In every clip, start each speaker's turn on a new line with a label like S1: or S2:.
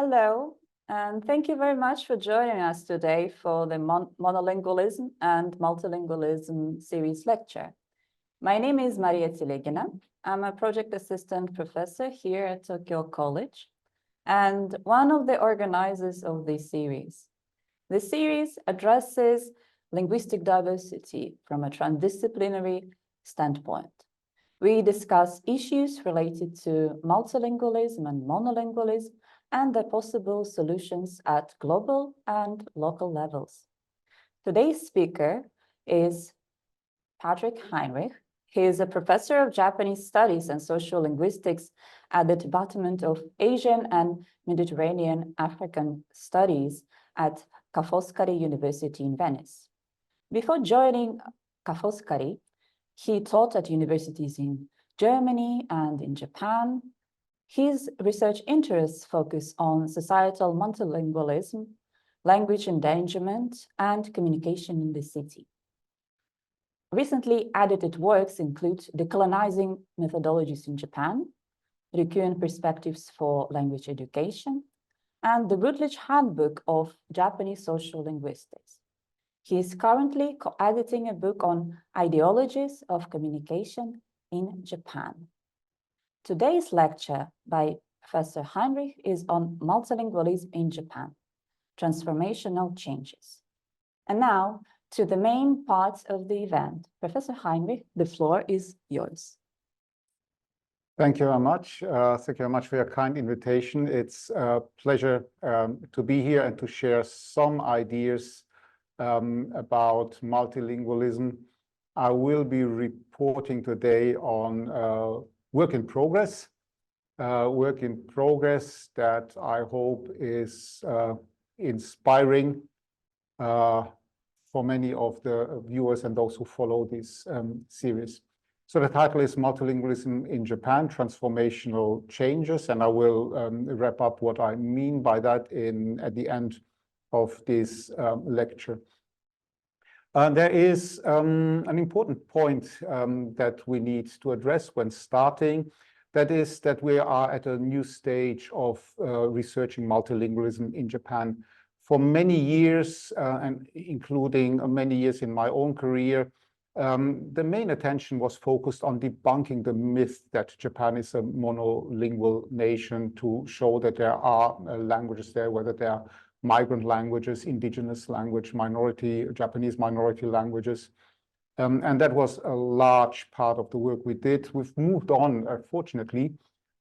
S1: Hello, and thank you very much for joining us today for the Monolingualism and Multilingualism series lecture. My name is TELEGINA. I'm a project assistant professor here at Tokyo College and one of the organizers of this series. The series addresses linguistic diversity from a transdisciplinary standpoint. We discuss issues related to multilingualism and monolingualism and the possible solutions at global and local levels. Today's speaker is HEINRICH. He is a professor of Japanese Studies and Social Linguistics at the Department of Asian and Mediterranean African Studies at Ca' Foscari University in Venice. Before joining Ca' Foscari, he taught at universities in Germany and in Japan. His research interests focus on societal multilingualism, language endangerment, and communication in the city. Recently edited works include Decolonizing Methodologies in Japan, Ryukyuan Perspectives for Language Education, and the Routledge Handbook of Japanese Social Linguistics. He is currently co-editing a book on ideologies of communication in Japan. Today's lecture by Professor HEINRICH is on multilingualism in Japan, transformational changes. And now to the main parts of the event. Professor HEINRICH, the floor is yours.
S2: Thank you very much. Thank you very much for your kind invitation. It's a pleasure to be here and to share some ideas about multilingualism. I will be reporting today on work in progress that I hope is inspiring for many of the viewers and those who follow this series. So the title is Multilingualism in Japan, Transformational Changes, and I will wrap up what I mean by that at the end of this lecture. There is an important point that we need to address when starting. That is that we are at a new stage of researching multilingualism in Japan. For many years, and including many years in my own career, the main attention was focused on debunking the myth that Japan is a monolingual nation, to show that there are languages there, whether they are migrant languages, indigenous language, Japanese minority languages. And that was a large part of the work we did. We've moved on, fortunately,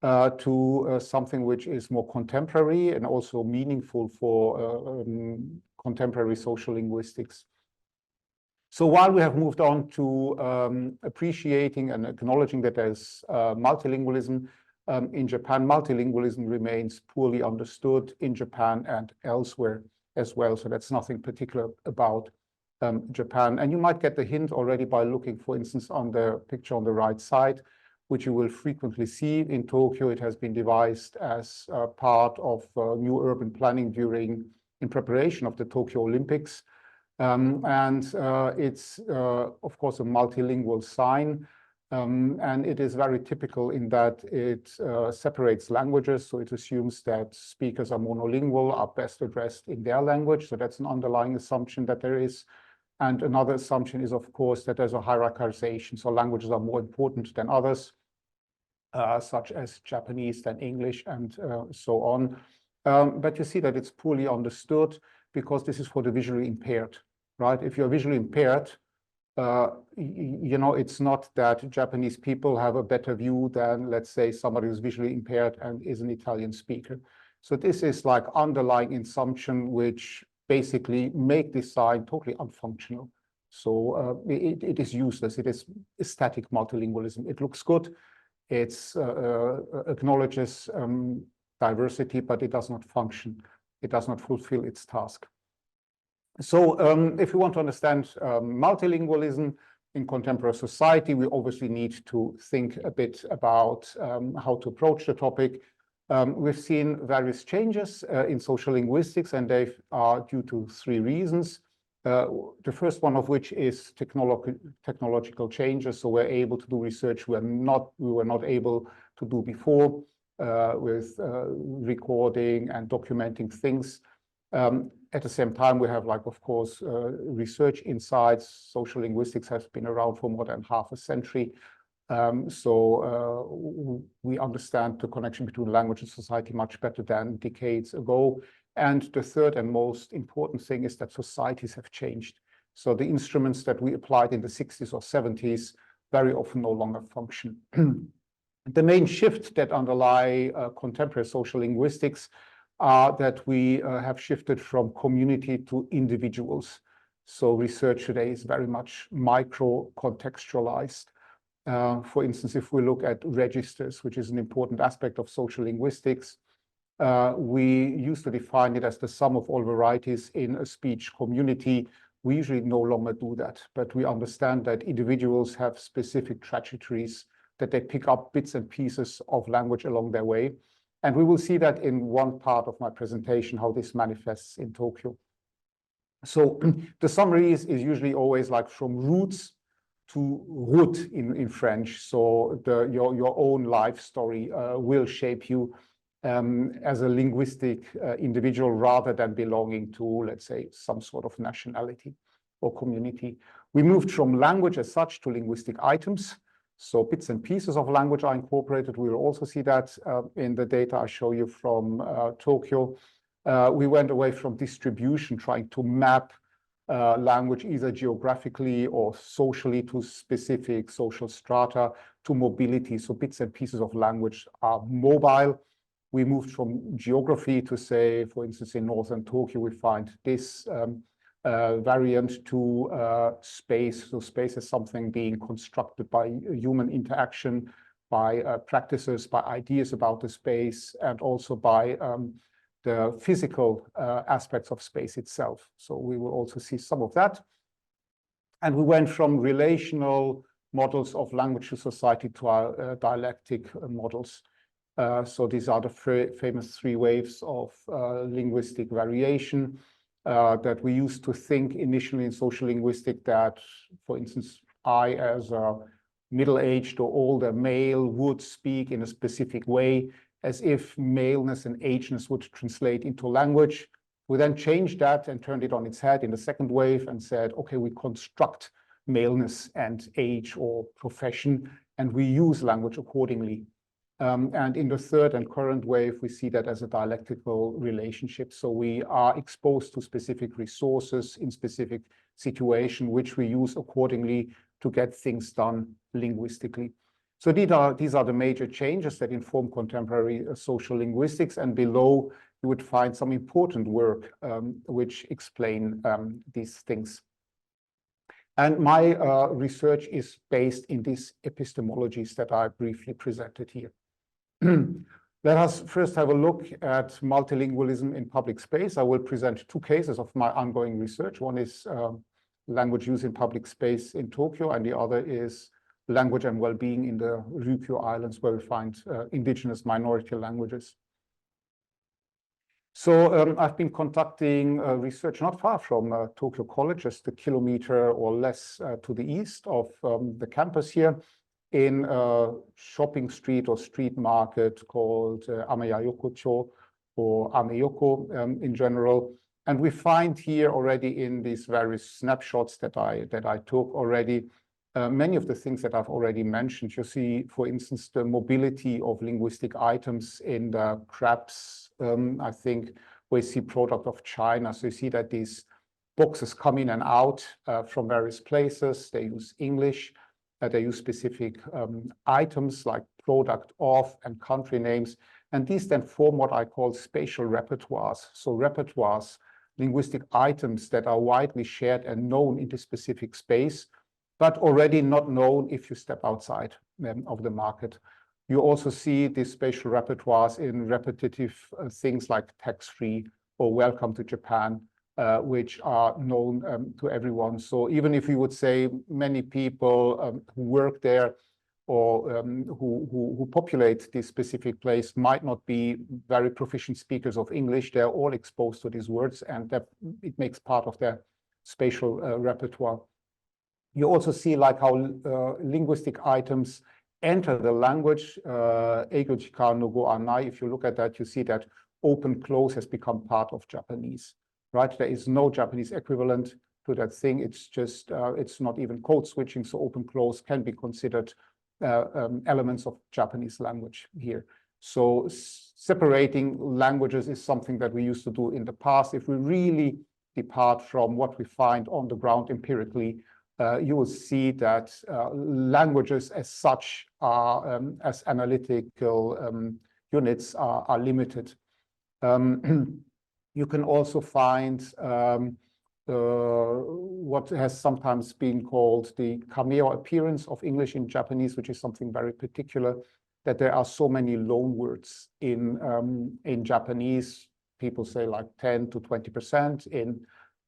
S2: to something which is more contemporary and also meaningful for contemporary social linguistics. So while we have moved on to appreciating and acknowledging that there's multilingualism in Japan, multilingualism remains poorly understood in Japan and elsewhere as well. So that's nothing particular about Japan. And you might get the hint already by looking, for instance, on the picture on the right side, which you will frequently see in Tokyo. It has been devised as part of new urban planning in preparation of the Tokyo Olympics. It's, of course, a multilingual sign. And it is very typical in that it separates languages. So it assumes that speakers are monolingual, are best addressed in their language. So that's an underlying assumption that there is. And another assumption is, of course, that there's a hierarchization. So languages are more important than others, such as Japanese than English and so on. But you see that it's poorly understood because this is for the visually impaired, right? If you're visually impaired, you know, it's not that Japanese people have a better view than, let's say, somebody who's visually impaired and is an Italian speaker. So this is like underlying assumption which basically make this sign totally unfunctional. So it is useless. It is static multilingualism. It looks good. It acknowledges diversity, but it does not function. It does not fulfill its task. So if we want to understand multilingualism in contemporary society, we obviously need to think a bit about how to approach the topic. We've seen various changes in social linguistics, and they are due to three reasons. The first one of which is technological changes. So we're able to do research we were not able to do before. recording and documenting things. At the same time, we have, like, of course, research insights. Social linguistics has been around for more than half a century. So we understand the connection between language and society much better than decades ago. And the third and most important thing is that societies have changed. So the instruments that we applied in the 60s or 70s very often no longer function. The main shift that underlie contemporary social linguistics are that we have shifted from community to individuals. So research today is very much micro-contextualized. For instance, if we look at registers, which is an important aspect of social linguistics, we used to define it as the sum of all varieties in a speech community. We usually no longer do that, but we understand that individuals have specific trajectories, that they pick up bits and pieces of language along their way. And we will see that in one part of my presentation, how this manifests in Tokyo. So the summary is usually always like from roots to route in French. So your own life story will shape you as a linguistic individual rather than belonging to, let's say, some sort of nationality or community. We moved from language as such to linguistic items. So bits and pieces of language are incorporated. We will also see that in the data I show you from Tokyo. We went away from distribution, trying to map language either geographically or socially to specific social strata, to mobility. So bits and pieces of language are mobile. We moved from geography to say, for instance, in northern Tokyo, we find this variant to space. So space is something being constructed by human interaction, by practices, by ideas about the space, and also by the physical aspects of space itself. So we will also see some of that. And we went from relational models of language to society to our dialectic models. So these are the famous three waves of linguistic variation that we used to think initially in social linguistics that, for instance, I as a middle-aged or older male would speak in a specific way, as if maleness and ageness would translate into language. We then changed that and turned it on its head in the second wave and said, okay, we construct maleness and age or profession, and we use language accordingly. And in the third and current wave, we see that as a dialectical relationship. So we are exposed to specific resources in specific situation, which we use accordingly to get things done linguistically. So these are the major changes that inform contemporary social linguistics, and below you would find some important work which explain these things. And my research is based in these epistemologies that I briefly presented here. Let us first have a look at multilingualism in public space. I will present two cases of my ongoing research. One is language use in public space in Tokyo, and the other is language and well-being in the Ryukyu Islands, where we find indigenous minority languages. So I've been conducting research not far from Tokyo College, just a kilometer or less to the east of the campus here, in a shopping street or street market called Ameya-Yokochō or Ameya-Yokochō in general. And we find here already in these various snapshots that I took already, many of the things that I've already mentioned. You see, for instance, the mobility of linguistic items in the crabs, I think we see product of China. So you see that these boxes come in and out from various places. They use English. They use specific items like product of and country names. And these then form what I call spatial repertoires. So repertoires, linguistic items that are widely shared and known in the specific space, but already not known if you step outside of the market. You also see these spatial repertoires in repetitive things like tax-free or welcome to Japan, which are known to everyone. So even if you would say many people who work there or who populate this specific place might not be very proficient speakers of English, they're all exposed to these words, and that it makes part of their spatial repertoire. You also see like how linguistic items enter the language, Eigo jika no go anai, if you look at that, you see that open close has become part of Japanese, right? There is no Japanese equivalent to that thing. It's just, it's not even code switching. So open close can be considered elements of Japanese language here. So separating languages is something that we used to do in the past. If we really depart from what we find on the ground empirically, you will see that languages as such are, as analytical units are limited. You can also find what has sometimes been called the cameo appearance of English in Japanese, which is something very particular, that there are so many loan words in Japanese. People say like 10 to 20%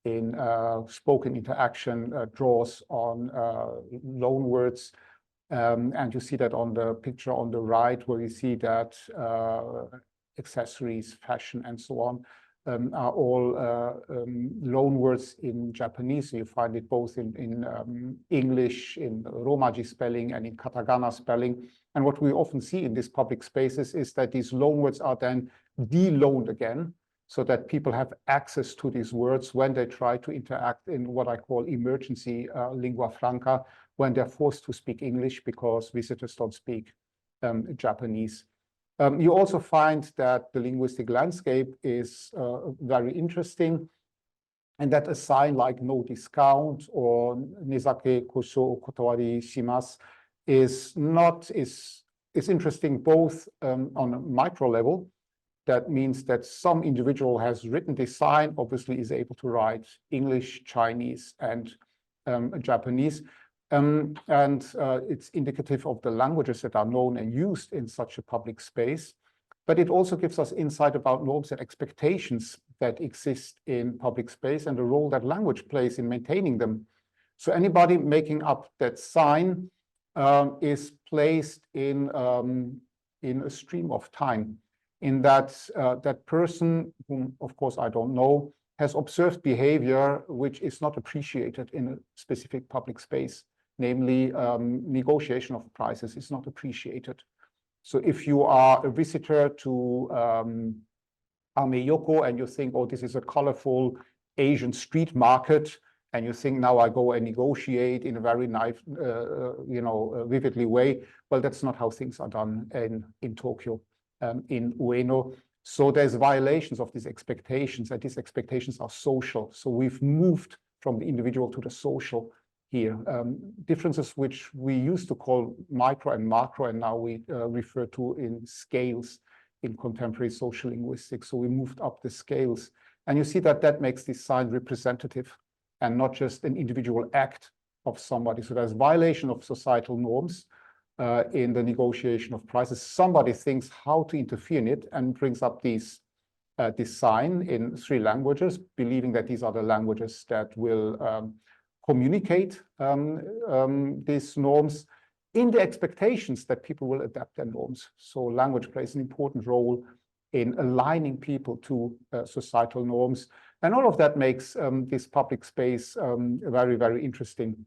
S2: in spoken interaction draws on loan words. And you see that on the picture on the right, where you see that accessories, fashion, and so on are all loan words in Japanese. So you find it both in English, in Romaji spelling, and in katakana spelling. And what we often see in these public spaces is that these loan words are then de-loaned again, so that people have access to these words when they try to interact in what I call emergency lingua franca, when they're forced to speak English because visitors don't speak Japanese. You also find that the linguistic landscape is very interesting, and that a sign like no discount or nezake kosho kotowari shimasu is interesting both on a micro level. That means that some individual has written this sign, obviously is able to write English, Chinese, and Japanese. It's indicative of the languages that are known and used in such a public space. But it also gives us insight about norms and expectations that exist in public space and the role that language plays in maintaining them. So anybody making up that sign is placed in a stream of time, in that that person, whom of course I don't know, has observed behavior which is not appreciated in a specific public space. Namely, negotiation of prices is not appreciated. So if you are a visitor to Ameya-Yokochō and you think, oh, this is a colorful Asian street market, and you think now I go and negotiate in a very nice, vividly way, well, that's not how things are done in Tokyo, in Ueno. So there's violations of these expectations, and these expectations are social. So we've moved from the individual to the social here. Differences which we used to call micro and macro, and now we refer to in scales in contemporary social linguistics. So we moved up the scales. And you see that that makes this sign representative and not just an individual act of somebody. So there's violation of societal norms in the negotiation of prices. Somebody thinks how to interfere in it and brings up this sign in 3 languages, believing that these are the languages that will communicate these norms in the expectations that people will adapt their norms. So language plays an important role in aligning people to societal norms. And all of that makes this public space very, very interesting.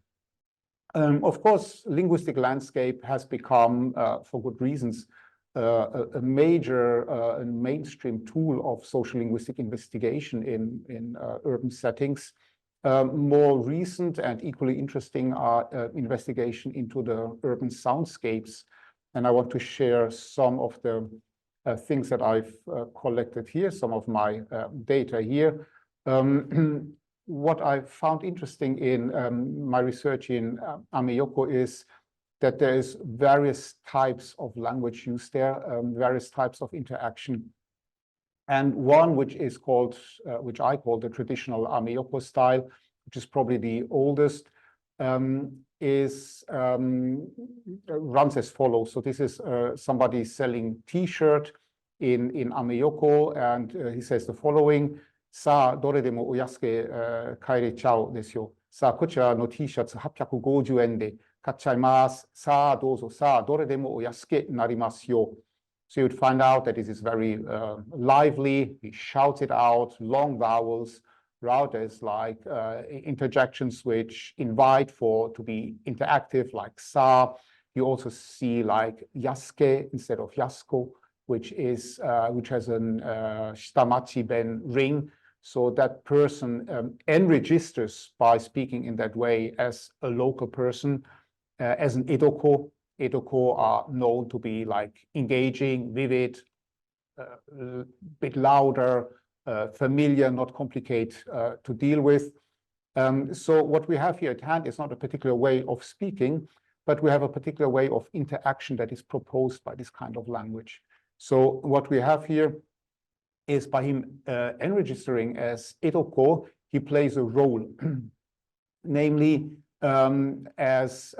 S2: Of course, linguistic landscape has become, for good reasons, a major and mainstream tool of social linguistic investigation in urban settings. More recent and equally interesting are investigation into the urban soundscapes. And I want to share some of the things that I've collected here, some of my data here. What I found interesting in my research in Ameya-Yokochō is that there is various types of language used there, various types of interaction. And one which is called, which I call the traditional Ameya-Yokochō style, which is probably the oldest, runs as follows. So this is somebody selling T-shirt in Ameya-Yokochō, and he says the following: Sa dore demo o yasuke kairechao desu yo. Sa kochira no T-shirts 850 yen de kachaimasu. Sa dozo. Sa dore demo o yasuke narimasu yo. So you'd find out that this is very lively. He shouts it out, long vowels. There's like interjections which invite to be interactive, like sa. You also see like yasuke instead of yasuko, which has an shitamachi ben ring. So that person enregisters by speaking in that way as a local person, as an edoko. Edoko are known to be like engaging, vivid, a bit louder, familiar, not complicated to deal with. So what we have here at hand is not a particular way of speaking, but we have a particular way of interaction that is proposed by this kind of language. So what we have here is by him enregistering as edoko, he plays a role, namely as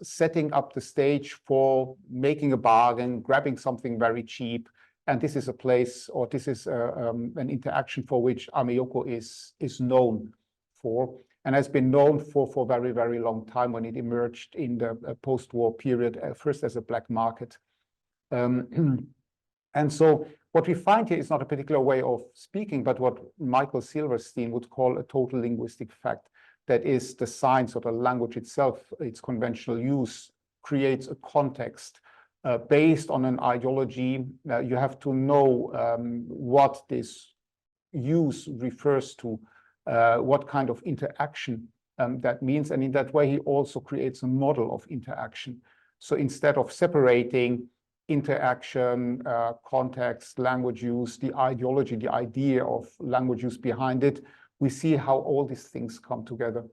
S2: setting up the stage for making a bargain, grabbing something very cheap. And this is a place, or this is an interaction for which Ameya-Yokochō is known for, and has been known for a very, very long time when it emerged in the post-war period, first as a black market. And so what we find here is not a particular way of speaking, but what Michael Silverstein would call a total linguistic fact. That is, the science or the language itself, its conventional use, creates a context based on an ideology. You have to know what this use refers to, what kind of interaction that means. And in that way, he also creates a model of interaction. So instead of separating interaction, context, language use, the ideology, the idea of language use behind it, we see how all these things come together.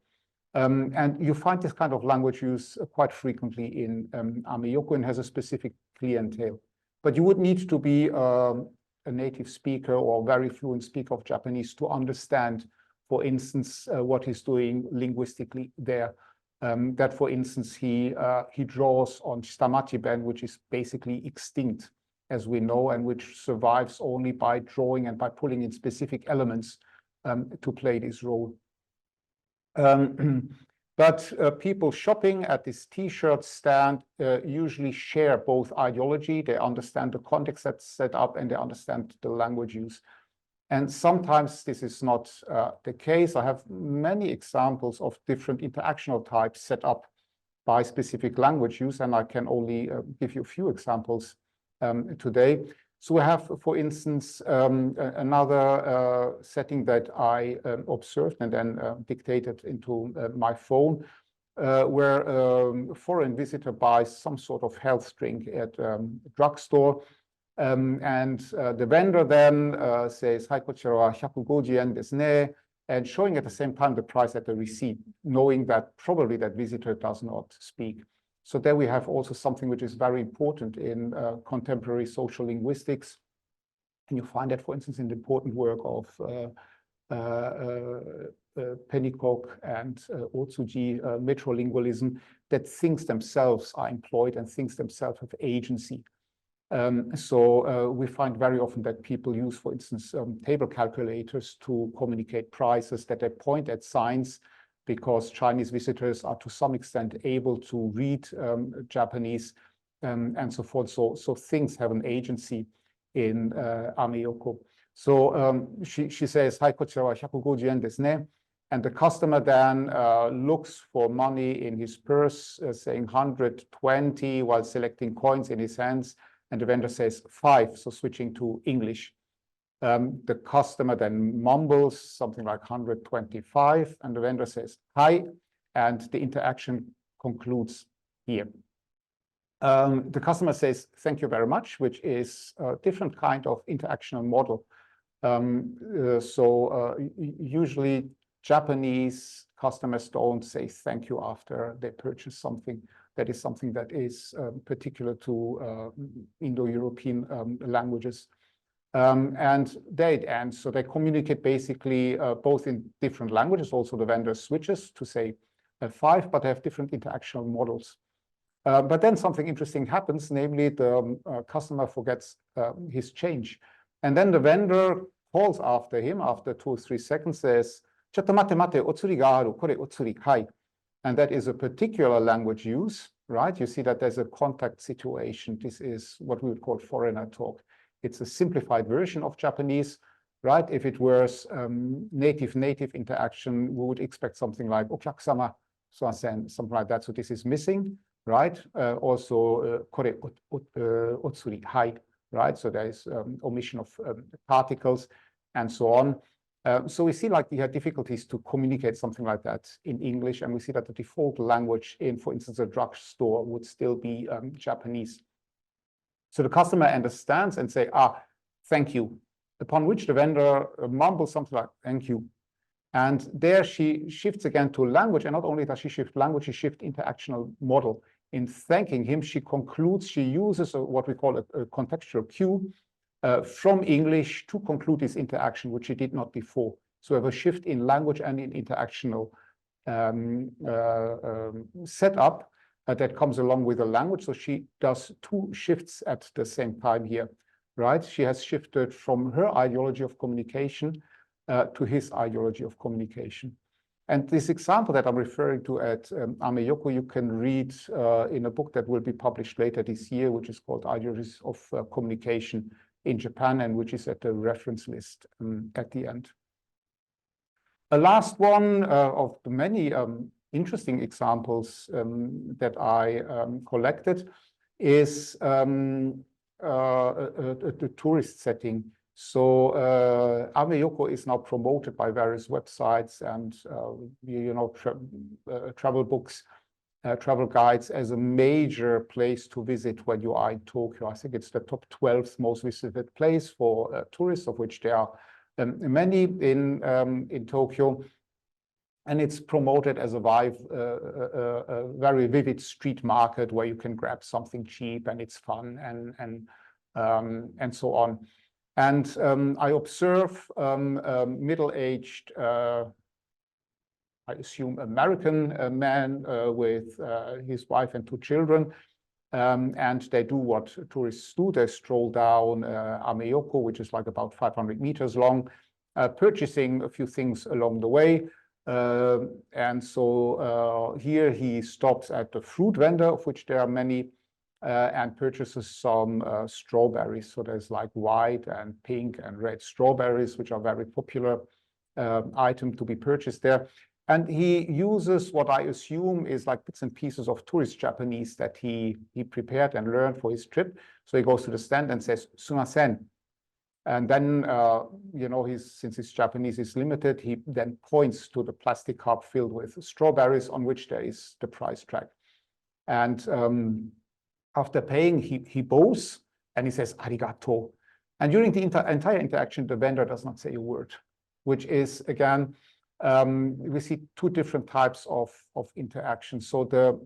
S2: And you find this kind of language use quite frequently in Ameya-Yokochō, and has a specific clientele. But you would need to be a native speaker or a very fluent speaker of Japanese to understand, for instance, what he's doing linguistically there. That, for instance, he draws on shitamachi ben, which is basically extinct, as we know, and which survives only by drawing and by pulling in specific elements to play this role. But people shopping at this T-shirt stand usually share both ideology. They understand the context that's set up, and they understand the language use. And sometimes this is not the case. I have many examples of different interactional types set up by specific language use, and I can only give you a few examples today. So we have, for instance, another setting that I observed and then dictated into my phone, where a foreign visitor buys some sort of health drink at a drugstore. And the vendor then says, "Hai, kochira wa 150 yen desu ne," and showing at the same time the price at the receipt, knowing that probably that visitor does not speak. So there we have also something which is very important in contemporary social linguistics. And you find that, for instance, in the important work of Pennycock and Otsuji, metrolingualism, that things themselves are employed and things themselves have agency. So we find very often that people use, for instance, table calculators to communicate prices, that they point at signs, because Chinese visitors are to some extent able to read Japanese and so forth. So things have an agency in Ameya-Yokochō. So she says, "Hai, kochira wa 150 yen desu ne." And the customer then looks for money in his purse, saying 120 while selecting coins in his hands. And the vendor says 5, so switching to English. The customer then mumbles something like 125, and the vendor says "hi," and the interaction concludes here. The customer says "thank you very much," which is a different kind of interactional model. Usually Japanese customers don't say thank you after they purchase something. That is something that is particular to Indo-European languages. And there it ends. So they communicate basically both in different languages. Also, the vendor switches to say 5, but they have different interactional models. But then something interesting happens, namely the customer forgets his change. And then the vendor calls after him after 2 or 3 seconds, says, "Chotto mate mate, otsuri ga aru, kore otsuri kai." And that is a particular language use, right? You see that there's a contact situation. This is what we would call foreigner talk. It's a simplified version of Japanese, right? If it was native interaction, we would expect something like "okyakusama," something like that. So this is missing, right? Also, kore otsuri, hide, right? So there is omission of particles and so on. So we see like we had difficulties to communicate something like that in English, and we see that the default language in, for instance, a drugstore would still be Japanese. So the customer understands and say, thank you, upon which the vendor mumbles something like, thank you. And there she shifts again to language, and not only does she shift language, she shifts interactional model. In thanking him, she concludes, she uses what we call a contextual cue from English to conclude this interaction, which she did not before. So we have a shift in language and in interactional setup that comes along with the language. So she does two shifts at the same time here, right? She has shifted from her ideology of communication to his ideology of communication. And this example that I'm referring to at Ameya-Yokochō, you can read in a book that will be published later this year, which is called Ideologies of Communication in Japan, and which is at the reference list at the end. A last one of the many interesting examples that I collected is the tourist setting. So Ameya-Yokochō is now promoted by various websites and travel books, travel guides as a major place to visit when you are in Tokyo. I think it's the top 12th most visited place for tourists, of which there are many in Tokyo. And it's promoted as a very vivid street market where you can grab something cheap and it's fun and so on. And I observe middle-aged, I assume American man with his wife and two children. And they do what tourists do. They stroll down Ameya-Yokochō, which is like about 500 meters long, purchasing a few things along the way. And so here he stops at the fruit vendor, of which there are many, and purchases some strawberries. So there's like white and pink and red strawberries, which are very popular item to be purchased there. And he uses what I assume is like bits and pieces of tourist Japanese that he prepared and learned for his trip. So he goes to the stand and says, "Sumimasen." And then, since his Japanese is limited, he then points to the plastic cup filled with strawberries on which there is the price tag. And after paying, he bows and he says, "Arigato." And during the entire interaction, the vendor does not say a word, which is, again, we see two different types of interaction. So the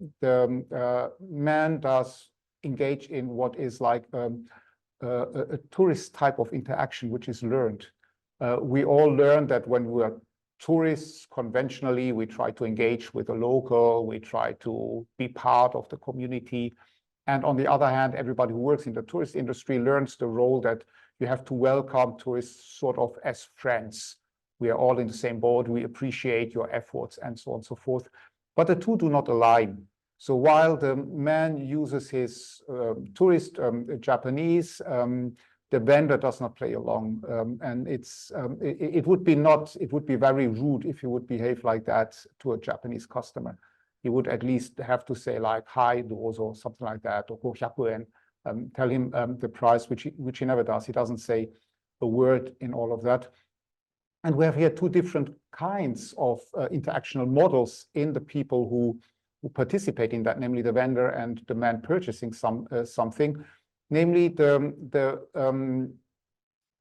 S2: man does engage in what is like a tourist type of interaction, which is learned. We all learn that when we are tourists, conventionally, we try to engage with a local, we try to be part of the community. And on the other hand, everybody who works in the tourist industry learns the role that you have to welcome tourists sort of as friends. We are all in the same boat, we appreciate your efforts and so on and so forth. But the two do not align. So while the man uses his tourist Japanese, the vendor does not play along. And it would be very rude if you would behave like that to a Japanese customer. You would at least have to say like, "Hi, or something like that, or 500 yen, tell him the price, which he never does. He doesn't say a word in all of that. And we have here two different kinds of interactional models in the people who participate in that, namely the vendor and the man purchasing something. Namely, the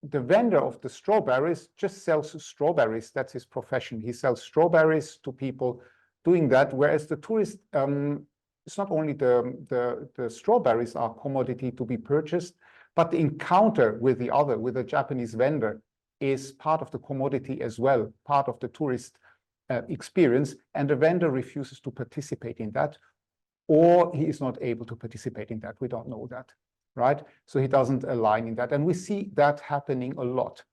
S2: vendor of the strawberries just sells strawberries. That's his profession. He sells strawberries to people doing that, whereas the tourist, it's not only the strawberries are commodity to be purchased, but the encounter with the Japanese vendor is part of the commodity as well, part of the tourist experience, and the vendor refuses to participate in that, or he is not able to participate in that. We don't know that, right? So he doesn't align in that. And we see that happening a lot.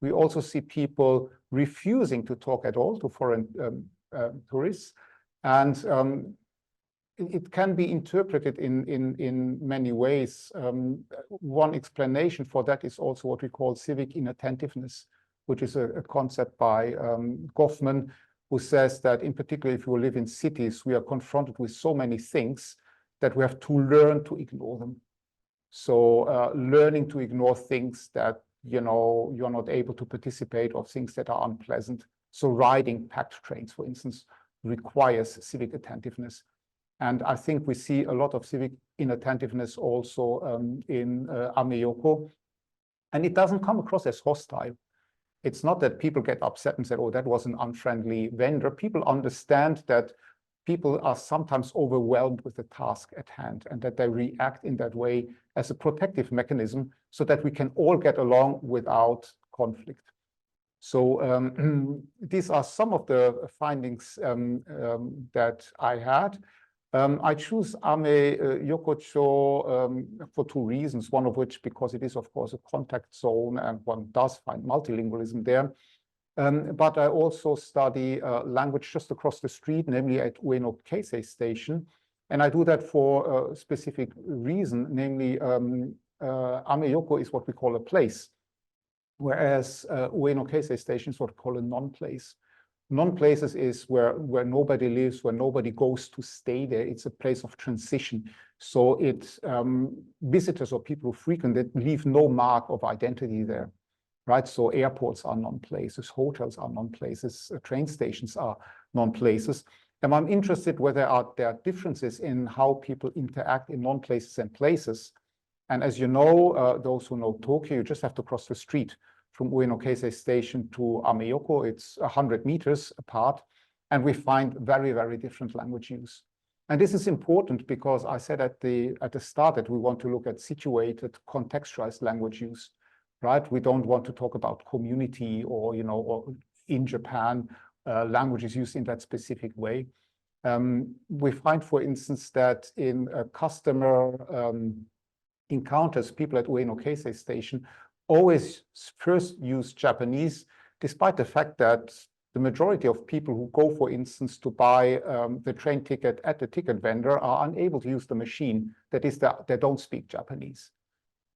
S2: We also see people refusing to talk at all to foreign tourists. And it can be interpreted in many ways. One explanation for that is also what we call civic inattentiveness, which is a concept by Goffman, who says that in particular, if you live in cities, we are confronted with so many things that we have to learn to ignore them. So learning to ignore things that, you know, you're not able to participate, or things that are unpleasant. So riding packed trains, for instance, requires civic attentiveness. And I think we see a lot of civic inattentiveness also in Ameya-Yokochō. And it doesn't come across as hostile. It's not that people get upset and say, oh, that was an unfriendly vendor. People understand that people are sometimes overwhelmed with the task at hand, and that they react in that way as a protective mechanism so that we can all get along without conflict. So these are some of the findings that I had. I choose Ameya-Yokochō for two reasons, one of which because it is, of course, a contact zone and one does find multilingualism there. But I also study language just across the street, namely at Ueno Keisei Station. And I do that for a specific reason, namely Ameya-Yokochō is what we call a place, whereas Ueno Keisei Station is what we call a non-place. Non-places is where nobody lives, where nobody goes to stay there. It's a place of transition. So it visitors or people who frequent it leave no mark of identity there, right? So airports are non-places, hotels are non-places, train stations are non-places. And I'm interested whether there are differences in how people interact in non-places and places. And as you know, those who know Tokyo, you just have to cross the street from Ueno Keisei Station to Ameya-Yokochō. It's 100 meters apart, and we find very, very different language use. And this is important because I said at the start that we want to look at situated, contextualized language use, right? We don't want to talk about community or, you know, or in Japan, language is used in that specific way. We find, for instance, that in customer encounters, people at Ueno Keisei Station always first use Japanese, despite the fact that the majority of people who go, for instance, to buy the train ticket at the ticket vendor are unable to use the machine. That is, they don't speak Japanese.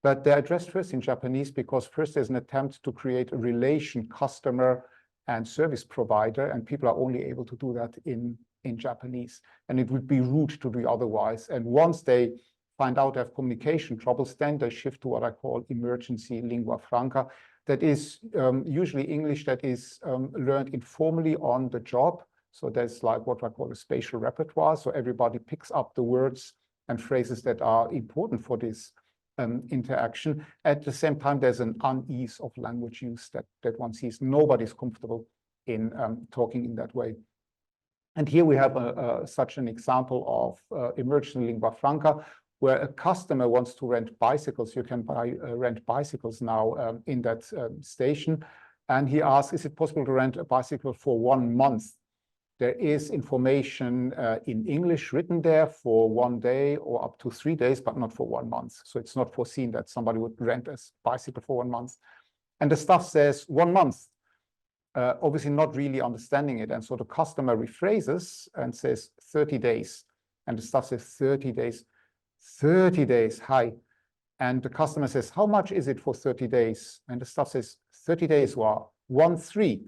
S2: But they're addressed first in Japanese because first there's an attempt to create a relation customer and service provider, and people are only able to do that in Japanese. And it would be rude to do otherwise. And once they find out they have communication troubles, then they shift to what I call emergency lingua franca. That is usually English that is learned informally on the job. So there's like what I call a spatial repertoire. So everybody picks up the words and phrases that are important for this interaction. At the same time, there's an unease of language use that one sees. Nobody's comfortable in talking in that way. And here we have such an example of emergency lingua franca, where a customer wants to rent bicycles. You can rent bicycles now in that station. And he asks, is it possible to rent a bicycle for 1 month? There is information in English written there for 1 day or up to 3 days, but not for 1 month. So it's not foreseen that somebody would rent a bicycle for 1 month. And the staff says 1 month, obviously not really understanding it. And so the customer rephrases and says 30 days. And the staff says 30 days. 30 days, hi. And the customer says, how much is it for 30 days? And the staff says, 30 days, well, 1-3.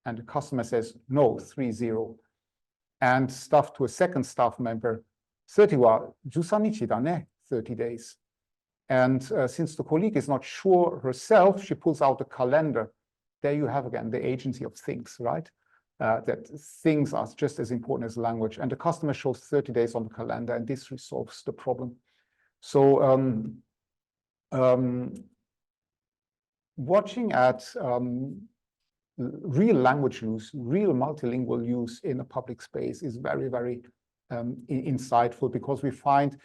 S2: And the customer says, no, 3-0. And staff to a second staff member, 30 wa 13 日だね, 30 days. And since the colleague is not sure herself, she pulls out a calendar. There you have again the agency of things, right? That things are just as important as language. And the customer shows 30 days on the calendar, and this resolves the problem. So watching at real language use, real multilingual use in a public space is very, very insightful, because we find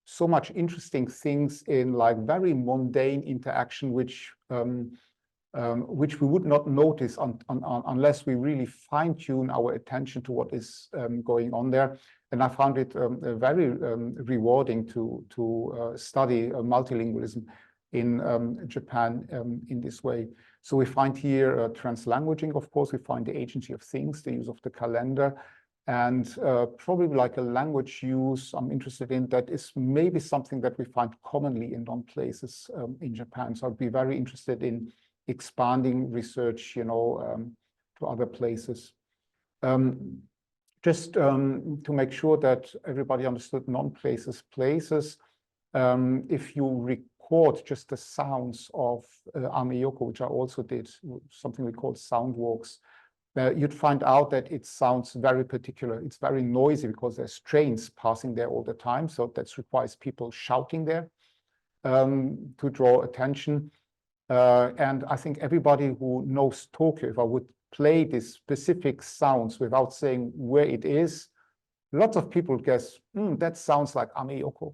S2: so much interesting things in like very mundane interaction, which we would not notice unless we really fine-tune our attention to what is going on there. And I found it very rewarding to study multilingualism in Japan in this way. So we find here translanguaging, of course, we find the agency of things, the use of the calendar, and probably like a language use I'm interested in that is maybe something that we find commonly in non-places in Japan. So I'd be very interested in expanding research, you know, to other places. Just to make sure that everybody understood non-places, places, if you record just the sounds of Ameya-Yokochō, which I also did, something we call sound walks, you'd find out that it sounds very particular. It's very noisy because there's trains passing there all the time. So that requires people shouting there to draw attention. And I think everybody who knows Tokyo, if I would play these specific sounds without saying where it is, lots of people guess, that sounds like Ameya-Yokochō.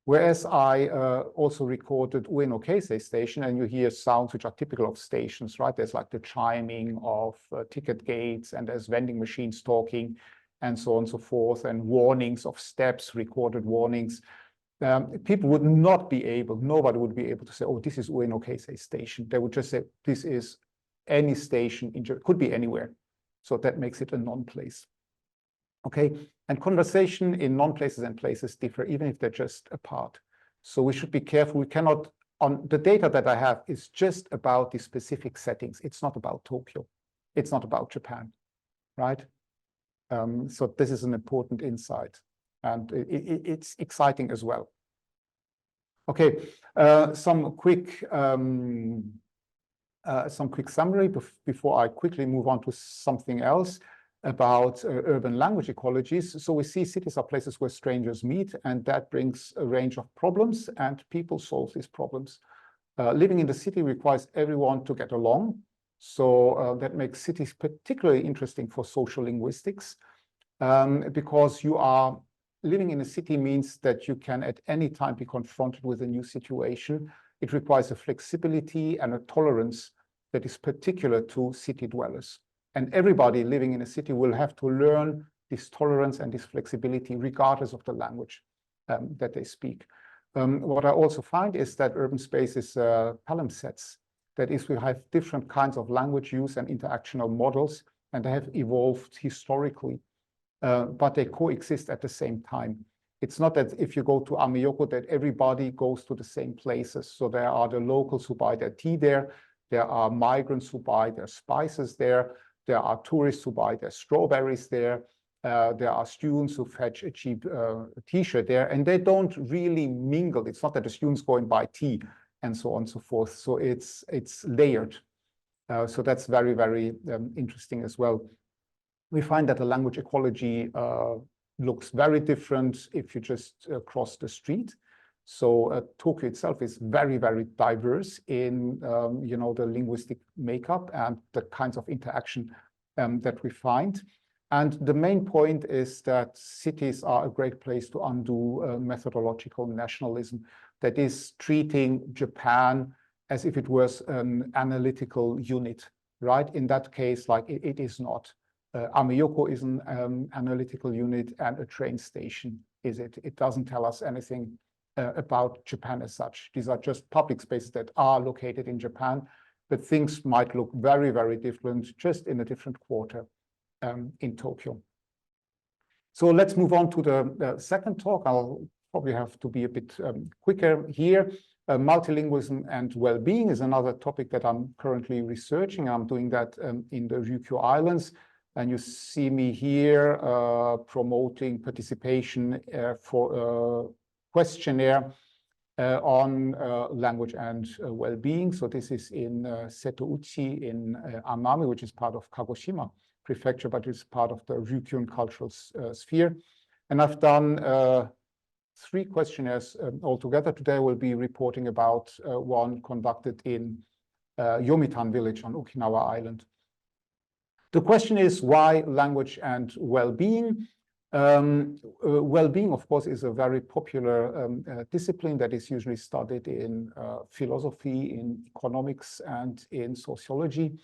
S2: Whereas I also recorded Ueno Keisei station, and you hear sounds which are typical of stations, right? There's like the chiming of ticket gates, and there's vending machines talking, and so on and so forth, and warnings of steps, recorded warnings. People would not be able, nobody would be able to say, oh, this is Ueno Keisei station. They would just say, this is any station, could be anywhere. So that makes it a non-place. Okay, and conversation in non-places and places differ, even if they're just apart. So we should be careful. We cannot, on the data that I have is just about the specific settings. It's not about Tokyo. It's not about Japan, right? So this is an important insight, and it's exciting as well. Okay, some quick summary before I quickly move on to something else about urban language ecologies. So we see cities are places where strangers meet, and that brings a range of problems, and people solve these problems. Living in the city requires everyone to get along. So that makes cities particularly interesting for social linguistics, because you are living in a city means that you can at any time be confronted with a new situation. It requires a flexibility and a tolerance that is particular to city dwellers. And everybody living in a city will have to learn this tolerance and this flexibility regardless of the language that they speak. What I also find is that urban space is palimpsests. That is, we have different kinds of language use and interactional models, and they have evolved historically, but they coexist at the same time. It's not that if you go to Ameya-Yokochō that everybody goes to the same places. So there are the locals who buy their tea there. There are migrants who buy their spices there. There are tourists who buy their strawberries there. There are students who fetch a cheap t-shirt there, and they don't really mingle. It's not that the students go and buy tea and so on and so forth. So it's layered. So that's very, very interesting as well. We find that the language ecology looks very different if you just cross the street. So Tokyo itself is very, very diverse in the linguistic makeup and the kinds of interaction that we find. And the main point is that cities are a great place to undo methodological nationalism, that is treating Japan as if it was an analytical unit, right? In that case, like it is not. Ameya-Yokochō is an analytical unit, and a train station is it. It doesn't tell us anything about Japan as such. These are just public spaces that are located in Japan, but things might look very, very different just in a different quarter in Tokyo. So let's move on to the second talk. I'll probably have to be a bit quicker here. Multilingualism and well-being is another topic that I'm currently researching. I'm doing that in the Ryukyu Islands. And you see me here promoting participation for a questionnaire on language and well-being. So this is in Setouchi in Amami, which is part of Kagoshima Prefecture, but it's part of the Ryukyun cultural sphere. And I've done 3 questionnaires altogether. Today we'll be reporting about one conducted in Yomitan village on Okinawa Island. The question is, why language and well-being? Well-being, of course, is a very popular discipline that is usually studied in philosophy, in economics, and in sociology.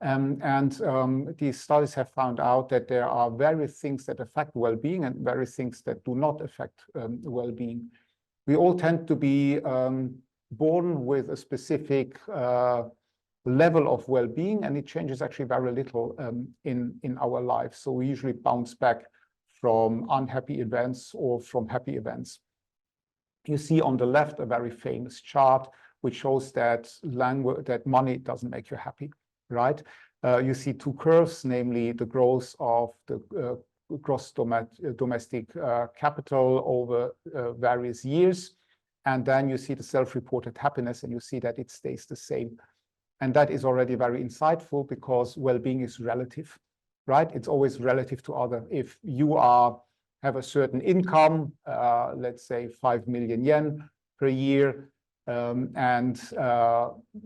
S2: These studies have found out that there are various things that affect well-being and various things that do not affect well-being. We all tend to be born with a specific level of well-being, and it changes actually very little in our lives. So we usually bounce back from unhappy events or from happy events. You see on the left a very famous chart which shows that money doesn't make you happy, right? You see two curves, namely the growth of the gross domestic capital over various years. And then you see the self-reported happiness, and you see that it stays the same. And that is already very insightful because well-being is relative, right? It's always relative to other. If you have a certain income, let's say 5 million yen per year, and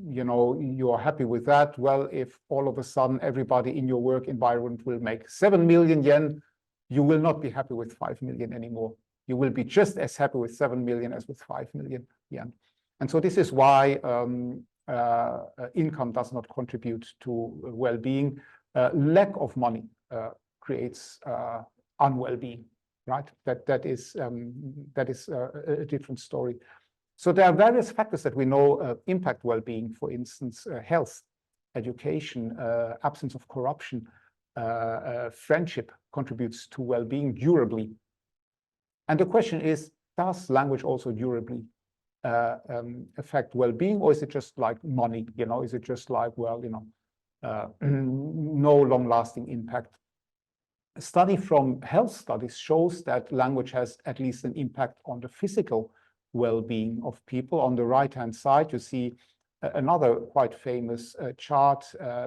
S2: you are happy with that. Well, if all of a sudden everybody in your work environment will make 7 million yen, you will not be happy with 5 million anymore. You will be just as happy with 7 million as with 5 million yen. And so this is why income does not contribute to well-being. Lack of money creates unwell-being, right? That is a different story. So there are various factors that we know impact well-being. For instance, health, education, absence of corruption, friendship contributes to well-being durably. And the question is, does language also durably affect well-being, or is it just like money? Is it just like, well, no long-lasting impact? A study from health studies shows that language has at least an impact on the physical well-being of people. On the right-hand side, you see another quite famous chart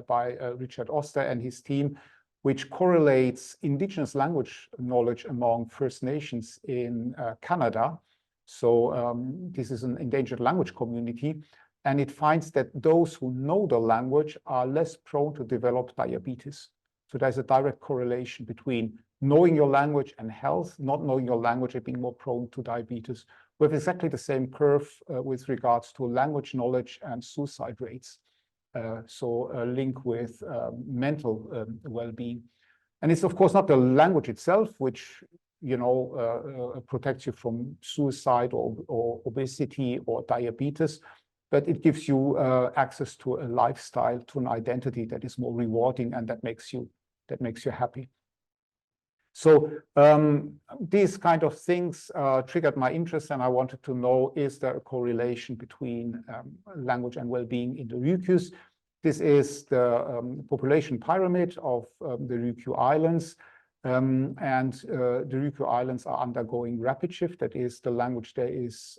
S2: by Richard Oster and his team, which correlates indigenous language knowledge among First Nations in Canada. So this is an endangered language community, and it finds that those who know the language are less prone to develop diabetes. So there's a direct correlation between knowing your language and health, not knowing your language and being more prone to diabetes. We have exactly the same curve with regards to language knowledge and suicide rates. So a link with mental well-being. And it's of course not the language itself which protects you from suicide or obesity or diabetes, but it gives you access to a lifestyle, to an identity that is more rewarding and that makes you happy. So these kind of things triggered my interest, and I wanted to know, is there a correlation between language and well-being in the Ryukyus? This is the population pyramid of the Ryukyu Islands. And the Ryukyu Islands are undergoing rapid shift. That is, the language there is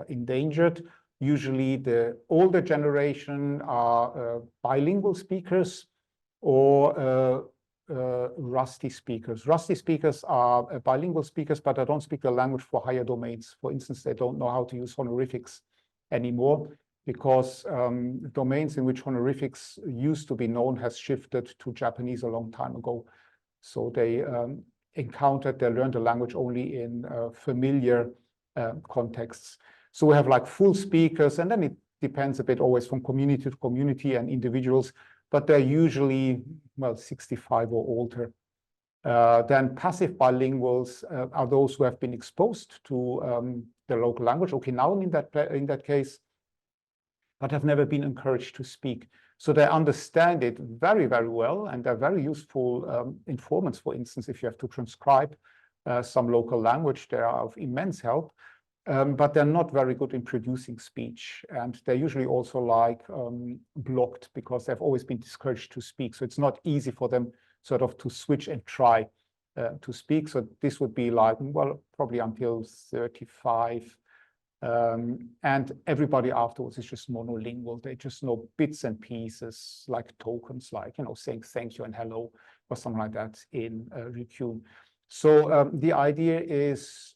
S2: endangered. Usually the older generation are bilingual speakers or rusty speakers. Rusty speakers are bilingual speakers, but they don't speak the language for higher domains. For instance, they don't know how to use honorifics anymore, because domains in which honorifics used to be known has shifted to Japanese a long time ago. So they learned the language only in familiar contexts. So we have like full speakers, and then it depends a bit always from community to community and individuals, but they're usually, well, 65 or older. Then passive bilinguals are those who have been exposed to the local language, Okinawan in that case, but have never been encouraged to speak. So they understand it very, very well, and they're very useful informants. For instance, if you have to transcribe some local language, they are of immense help, but they're not very good in producing speech. And they're usually also like blocked because they've always been discouraged to speak. So it's not easy for them sort of to switch and try to speak. So this would be like, well, probably until 35. And everybody afterwards is just monolingual. They just know bits and pieces, like tokens, like, saying thank you and hello or something like that in Ryukyu. So the idea is,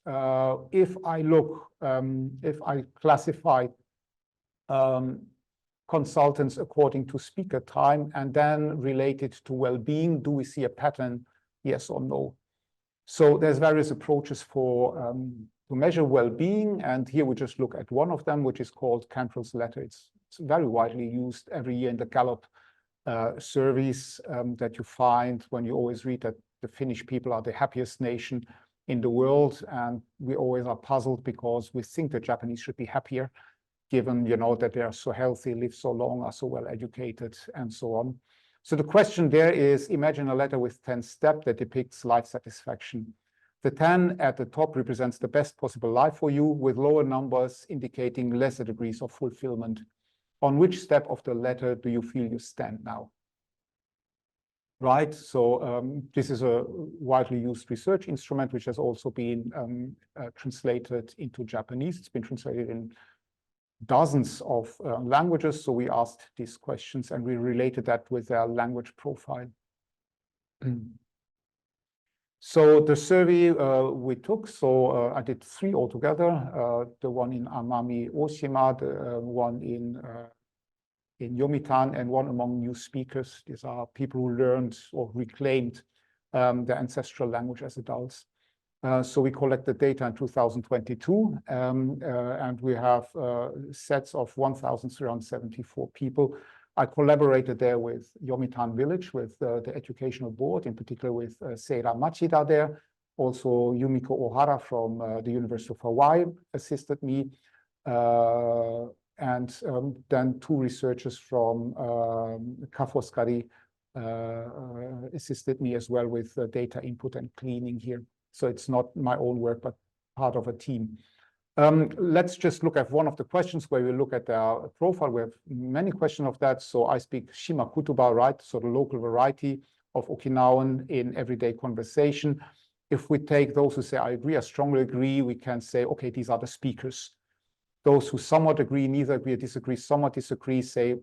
S2: if I classify consultants according to speaker time and then relate it to well-being, do we see a pattern, yes or no? So there's various approaches to measure well-being, and here we just look at one of them, which is called Cantrell's letter. It's very widely used every year in the Gallup surveys that you find when you always read that the Finnish people are the happiest nation in the world, and we always are puzzled because we think the Japanese should be happier, given that they are so healthy, live so long, are so well educated, and so on. So the question there is, imagine a letter with 10 steps that depicts life satisfaction. The 10 at the top represents the best possible life for you, with lower numbers indicating lesser degrees of fulfillment. on which step of the letter do you feel you stand now? Right, so this is a widely used research instrument, which has also been translated into Japanese. It's been translated in dozens of languages. So we asked these questions and we related that with their language profile. So the survey we took, so I did 3 altogether, the one in Amami-Oshima, the one in Yomitan, and one among new speakers. These are people who learned or reclaimed their ancestral language as adults. So we collected data in 2022, and we have sets of 1,374 people. I collaborated there with Yomitan Village, with the educational board, in particular with Seira Machida there. Also, Yumiko Ohara from the University of Hawaii assisted me. And then 2 researchers from Kafoskari assisted me as well with data input and cleaning here. So it's not my own work, but part of a team. Let's just look at one of the questions where we look at their profile. We have many questions of that. So I speak Shima Kutuba, right? So the local variety of Okinawan in everyday conversation. If we take those who say, I agree, I strongly agree, we can say, okay, these are the speakers. Those who somewhat agree, neither agree or disagree, somewhat disagree, say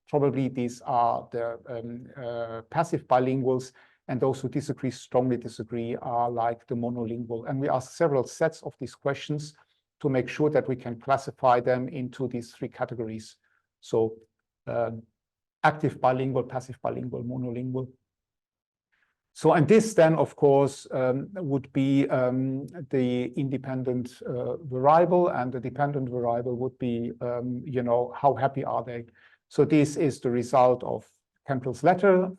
S2: probably these are the passive bilinguals, and those who disagree, strongly disagree, are like the monolingual. And we asked several sets of these questions to make sure that we can classify them into these 3 categories. So active bilingual, passive bilingual, monolingual. So, and this then, of course, would be the independent variable, and the dependent variable would be, you know, how happy are they? So this is the result of Campbell's letter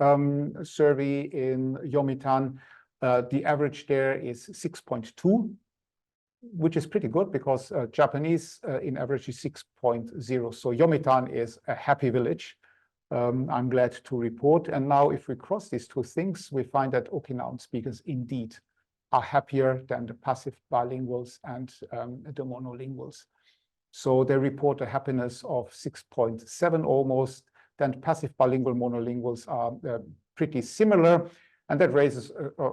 S2: survey in Yomitan. The average there is 6.2, which is pretty good because Japanese in average is 6.0. So Yomitan is a happy village. I'm glad to report. And now if we cross these 2 things, we find that Okinawan speakers indeed are happier than the passive bilinguals and the monolinguals. So they report a happiness of 6.7 almost. Then passive bilingual monolinguals are pretty similar. And that raises a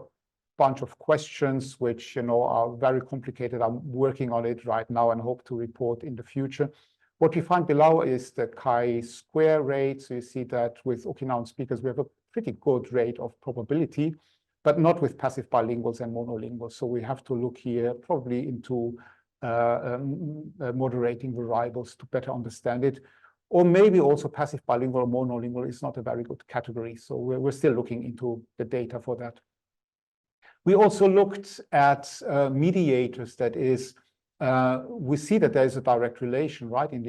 S2: bunch of questions, which, you know, are very complicated. I'm working on it right now and hope to report in the future. What we find below is the chi-square rate. So you see that with Okinawan speakers, we have a pretty good rate of probability, but not with passive bilinguals and monolinguals. So we have to look here probably into moderating variables to better understand it. Or maybe also passive bilingual or monolingual is not a very good category. So we're still looking into the data for that. We also looked at mediators, that is, we see that there's a direct relation, right, in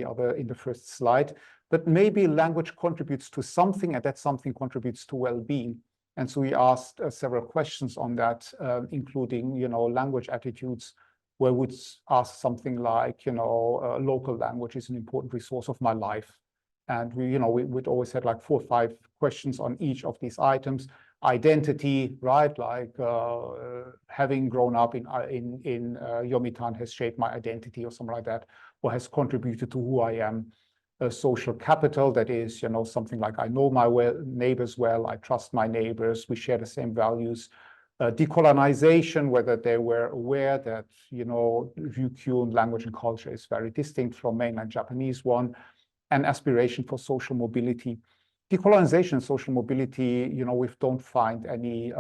S2: the first slide, but maybe language contributes to something, and that something contributes to well-being. And so we asked several questions on that, including, you know, language attitudes, where we would ask something like, you know, local language is an important resource of my life. And we'd always had like 4 or 5 questions on each of these items. Identity, right? Like having grown up in Yomitan has shaped my identity or something like that, or has contributed to who I am. Social capital, that is, you know, something like I know my neighbors well, I trust my neighbors, we share the same values. Decolonization, whether they were aware that, you know, Ryukyuan language and culture is very distinct from mainland Japanese one, and aspiration for social mobility. Decolonization and social mobility, you know, we don't find any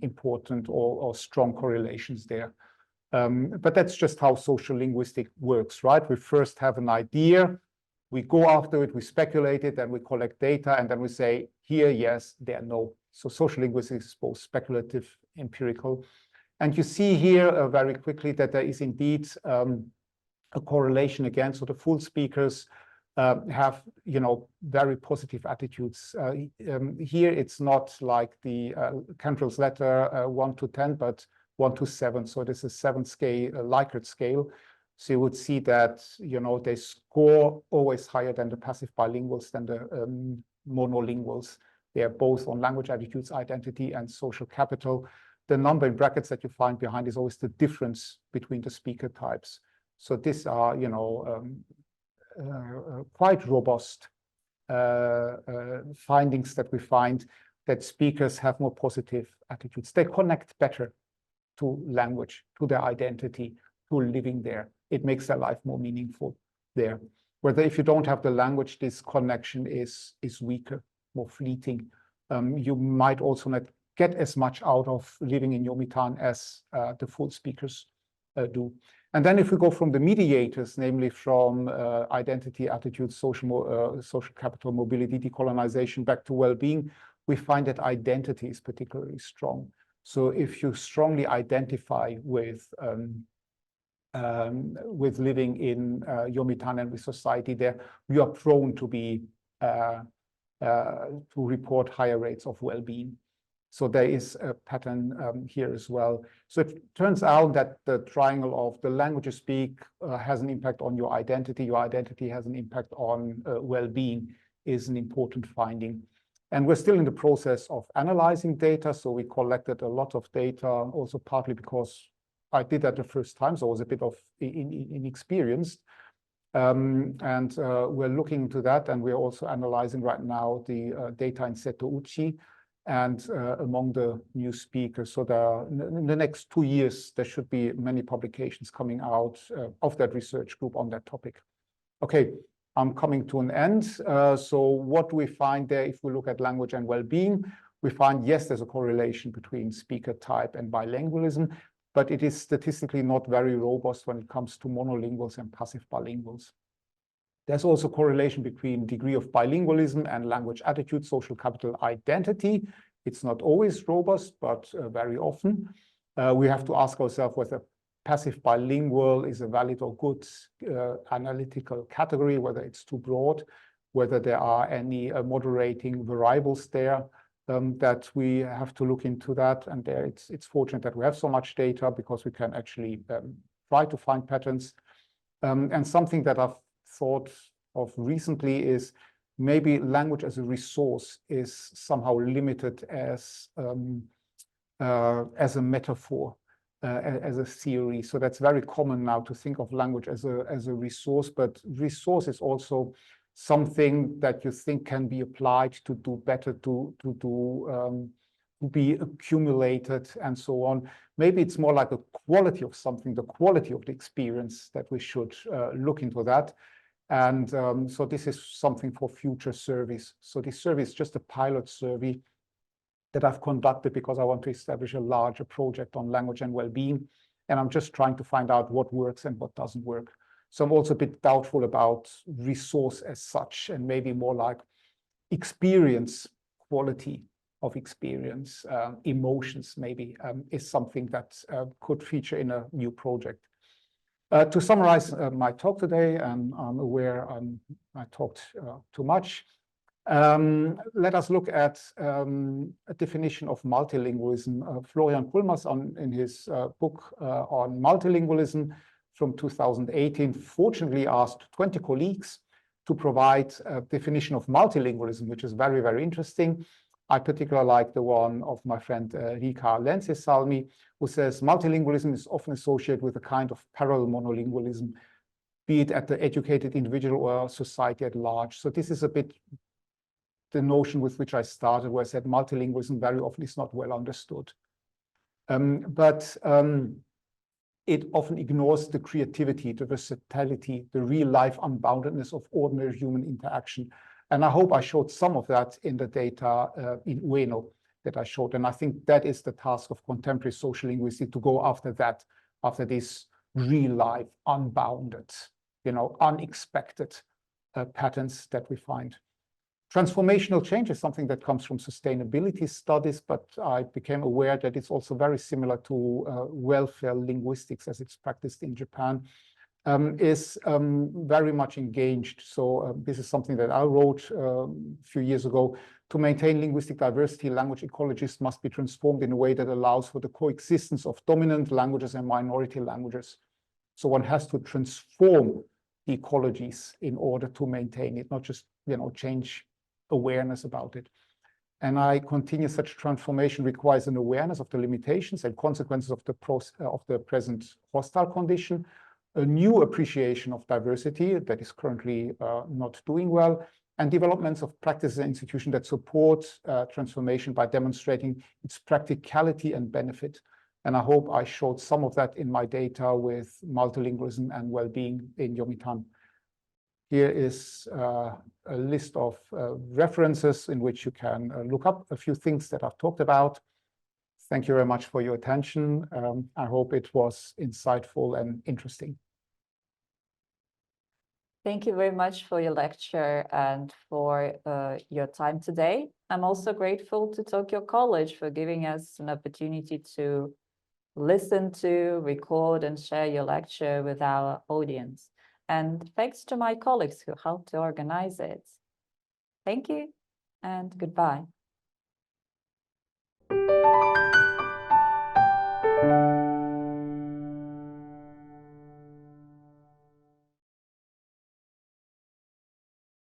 S2: important or strong correlations there. But that's just how social linguistics works, right? We first have an idea, we go after it, we speculate it, then we collect data, and then we say, here, yes, there, no. So social linguistics is both speculative, empirical. And you see here very quickly that there is indeed a correlation again. So the full speakers have, you know, very positive attitudes. Here it's not like the Cantrell's letter 1 to 10, but 1 to 7. So this is 7 scale, Likert scale. So you would see that, you know, they score always higher than the passive bilinguals, than the monolinguals. They are both on language attitudes, identity, and social capital. The number in brackets that you find behind is always the difference between the speaker types. So these are, you know, quite robust findings that we find that speakers have more positive attitudes. They connect better to language, to their identity, to living there. It makes their life more meaningful there. Whether if you don't have the language, this connection is weaker, more fleeting. You might also not get as much out of living in Yomitan as the full speakers do. And then if we go from the mediators, namely from identity, attitude, social capital, mobility, decolonization, back to well-being, we find that identity is particularly strong. So if you strongly identify with living in Yomitan and with society there, you are prone to be to report higher rates of well-being. So there is a pattern here as well. So it turns out that the triangle of the language you speak has an impact on your identity has an impact on well-being, is an important finding. And we're still in the process of analyzing data. So we collected a lot of data, also partly because I did that the first time, so I was a bit of inexperienced. We're looking into that, and we're also analyzing right now the data in Setouchi and among the new speakers. So in the next 2 years, there should be many publications coming out of that research group on that topic. Okay, I'm coming to an end. So what do we find there if we look at language and well-being? We find, yes, there's a correlation between speaker type and bilingualism, but it is statistically not very robust when it comes to monolinguals and passive bilinguals. There's also correlation between degree of bilingualism and language attitude, social capital, identity. It's not always robust, but very often. We have to ask ourselves whether passive bilingual is a valid or good analytical category, whether it's too broad, whether there are any moderating variables there. That we have to look into that, and there it's fortunate that we have so much data because we can actually try to find patterns. And something that I've thought of recently is maybe language as a resource is somehow limited as a metaphor, as a theory. So that's very common now to think of language as a resource, but resource is also something that you think can be applied to do better, to be accumulated and so on. Maybe it's more like a quality of something, the quality of the experience that we should look into that. And so this is something for future surveys. So this survey is just a pilot survey that I've conducted because I want to establish a larger project on language and well-being. And I'm just trying to find out what works and what doesn't work. So I'm also a bit doubtful about resource as such, and maybe more like experience, quality of experience, emotions maybe is something that could feature in a new project. To summarize my talk today, and I'm aware I talked too much. Let us look at a definition of multilingualism. Florian Pulmers, in his book on multilingualism from 2018, fortunately asked 20 colleagues to provide a definition of multilingualism, which is very, very interesting. I particularly like the one of my friend Rika Lense-Salmi, who says multilingualism is often associated with a kind of parallel monolingualism, be it at the educated individual or society at large. So this is a bit the notion with which I started, where I said multilingualism very often is not well understood. It often ignores the creativity, the versatility, the real-life unboundedness of ordinary human interaction. And I hope I showed some of that in the data in Ueno that I showed. And I think that is the task of contemporary social linguistics, to go after that, after this real-life, unbounded, unexpected patterns that we find. Transformational change is something that comes from sustainability studies, but I became aware that it's also very similar to welfare linguistics as it's practiced in Japan, is very much engaged. So this is something that I wrote a few years ago. To maintain linguistic diversity, language ecologists must be transformed in a way that allows for the coexistence of dominant languages and minority languages. So one has to transform the ecologies in order to maintain it, not just change awareness about it. And I continue, such transformation requires an awareness of the limitations and consequences of the present hostile condition, a new appreciation of diversity that is currently not doing well, and developments of practices and institutions that support transformation by demonstrating its practicality and benefit. And I hope I showed some of that in my data with multilingualism and well-being in Yomitan. Here is a list of references in which you can look up a few things that I've talked about. Thank you very much for your attention. I hope it was insightful and interesting.
S1: Thank you very much for your lecture and for your time today. I'm also grateful to Tokyo College for giving us an opportunity to listen to, record, and share your lecture with our audience. And thanks to my colleagues who helped to organize it. Thank you and goodbye.